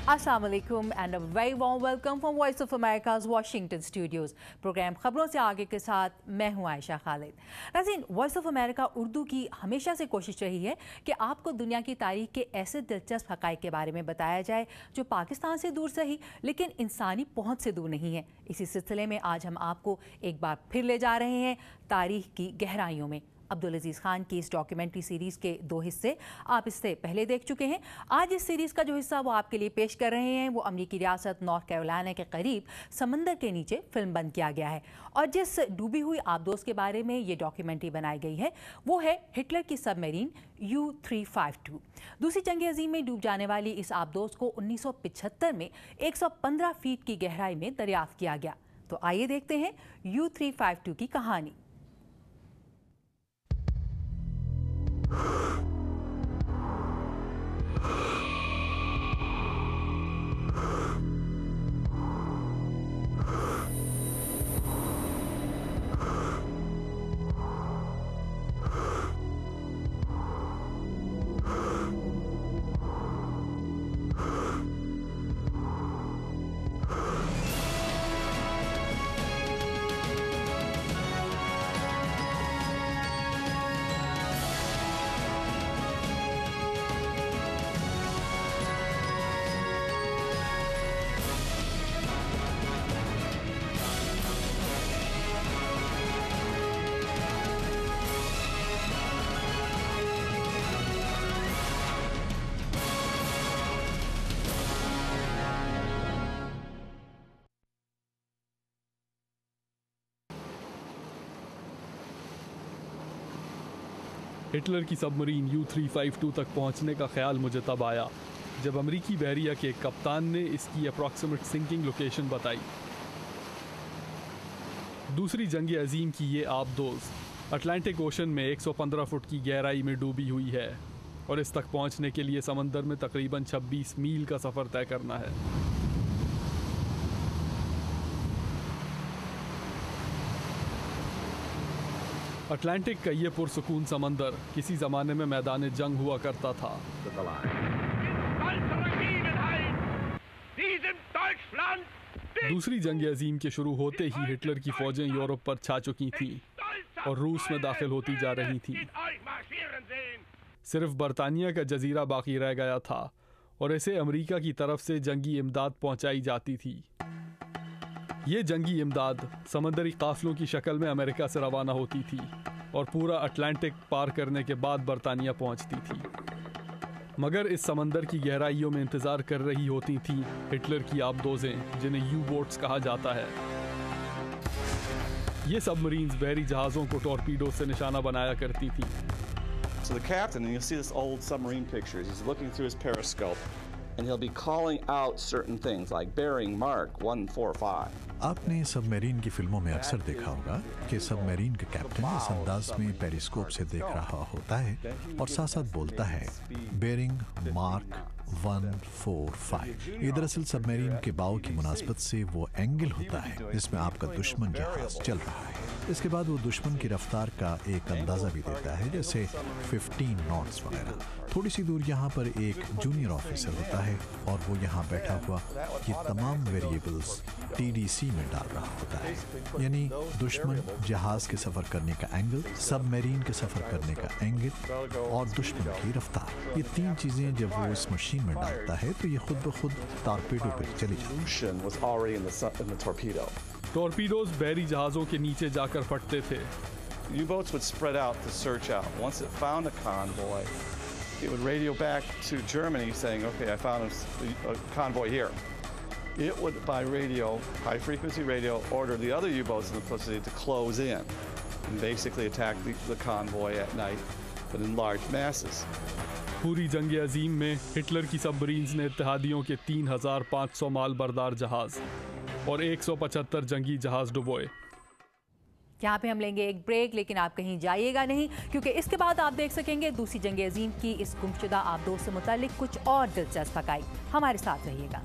अस्सलाम वालेकुम and a very warm welcome from Voice of America's Washington studios. Programme खबरों से आगे के साथ मैं हूं आयशा खालिद। नाज़रीन, वॉइस ऑफ अमेरिका उर्दू की हमेशा से कोशिश रही है कि आपको दुनिया की तारीख के ऐसे दिलचस्प हक़ाइक़ के बारे में बताया जाए जो पाकिस्तान से दूर सही लेकिन इंसानी पहुँच से दूर नहीं है। इसी सिलसिले में आज हम आपको एक बार फिर ले जा रहे हैं तारीख की गहराइयों में। अब्दुल अजीज़ खान की इस डॉक्यूमेंट्री सीरीज़ के 2 हिस्से आप इससे पहले देख चुके हैं। आज इस सीरीज़ का जो हिस्सा वो आपके लिए पेश कर रहे हैं वो अमेरिकी रियासत नॉर्थ कैरोलिना के करीब समंदर के नीचे फिल्म बंद किया गया है और जिस डूबी हुई आबदोज़ के बारे में ये डॉक्यूमेंट्री बनाई गई है वो है हिटलर की सबमरीन U-352। दूसरी जंग अज़ीम में डूब जाने वाली इस आबदोज़ को 1975 में 115 फीट की गहराई में दरियाफ्त किया गया। तो आइए देखते हैं U-352 की कहानी। हिटलर की सबमरीन U-352 तक पहुंचने का ख्याल मुझे तब आया जब अमरीकी बहरिया के कप्तान ने इसकी अप्रॉक्सीमेट सिंकिंग लोकेशन बताई। दूसरी जंग अजीम की ये आबदोज़ अटलांटिक ओशन में 115 फुट की गहराई में डूबी हुई है और इस तक पहुंचने के लिए समंदर में तकरीबन 26 मील का सफ़र तय करना है। अटलांटिक का ये पुरसुकून समंदर किसी ज़माने में मैदान जंग हुआ करता था। दूसरी जंग अजीम के शुरू होते ही हिटलर की फ़ौजें यूरोप पर छा चुकी थीं और रूस में दाखिल होती जा रही थीं। सिर्फ बरतानिया का जजीरा बाकी रह गया था और इसे अमेरिका की तरफ से जंगी इमदाद पहुंचाई जाती थी। ये जंगी इमदाद समंदरी काफिलों की शक्ल में अमेरिका से रवाना होती थी और पूरा अटलांटिक पार करने के बाद बरतानिया पहुंचती थी। मगर इस समंदर की गहराइयों में इंतज़ार कर रही होती थीं हिटलर की आबदोज़ें जिन्हें यू-बोट्स कहा जाता है। ये सबमरीन्स बहरी जहाज़ों को टॉर्पीडो से निशाना बनाया करती थीं। So the captain, and you'll see this old submarine pictures, he's looking through his periscope and he'll be calling out certain things like bearing mark 145. आपने सबमरीन की फिल्मों में अक्सर देखा होगा कि सबमरीन का कैप्टन इस अंदाज में पेरिस्कोप से देख रहा होता है और साथ साथ बोलता है बेरिंग मार्क 145। ये दरअसल सबमरीन के बाव की मुनासबत से वो एंगल होता है जिसमें आपका दुश्मन जहाज चल रहा है। इसके बाद वो दुश्मन की रफ्तार का एक अंदाज़ा भी देता है, जैसे 15 नॉट्स वगैरह। थोड़ी सी दूर यहाँ पर एक जूनियर ऑफिसर होता है और वो यहाँ बैठा हुआ ये तमाम वेरिएबल्स TDC में डाल रहा होता है, यानी दुश्मन जहाज के सफ़र करने का एंगल, सबमरीन के सफ़र करने का एंगल और दुश्मन की रफ्तार। ये 3 चीज़ें जब वो इस मशीन में डालता है तो ये खुद ब खुद टॉर्पीडो पर चली जाती है। टॉर्पीडोज बहरी जहाज़ों के नीचे जाकर फटते थे। U-boats would spread out to search out. Once it found a convoy, it would radio back to Germany saying, okay, I found a convoy here. It would, by radio, high-frequency radio, order the other U-boats in the vicinity to close in and basically attack the convoy at night, but in large masses. पूरी जंग अजीम में Hitler की submarines ने इत्तेहादियों के 3,500 माल बरदार जहाज़ और 175 जंगी जहाज़ डुबोए। यहाँ पे हम लेंगे एक ब्रेक, लेकिन आप कहीं जाइएगा नहीं क्योंकि इसके बाद आप देख सकेंगे दूसरी जंग अजीम की इस गुमशुदा आबदोज़ से मुतालिक कुछ और दिलचस्प हक़ाइक़। हमारे साथ रहिएगा।